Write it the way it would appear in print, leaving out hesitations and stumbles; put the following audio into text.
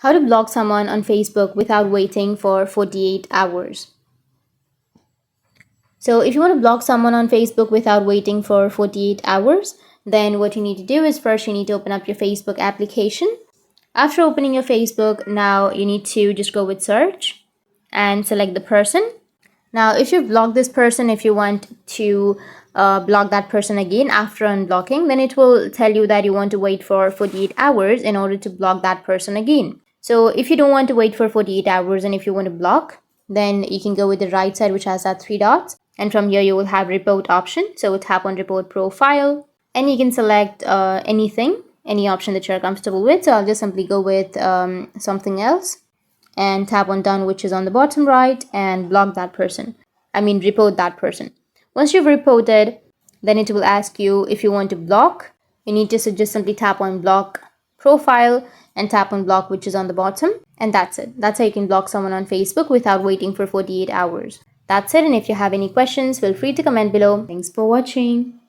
How to block someone on Facebook without waiting for 48 hours. So if you want to block someone on Facebook without waiting for 48 hours, then what you need to do is first you need to open up your Facebook application. After opening your Facebook, now you need to just go with search and select the person. Now, if you block this person, if you want to block that person again after unblocking, then it will tell you that you want to wait for 48 hours in order to block that person again. So if you don't want to wait for 48 hours and if you want to block, then you can go with the right side, which has that three dots. And from here, you will have report option. So tap on report profile and you can select anything, any option that you're comfortable with. So I'll just simply go with something else and tap on done, which is on the bottom right, and block that person. Report that person. Once you've reported, then it will ask you if you want to block. You need to just simply tap on block profile and tap on block, which is on the bottom, and that's it. That's how you can block someone on Facebook without waiting for 48 hours. That's it, and if you have any questions, feel free to comment below. Thanks for watching.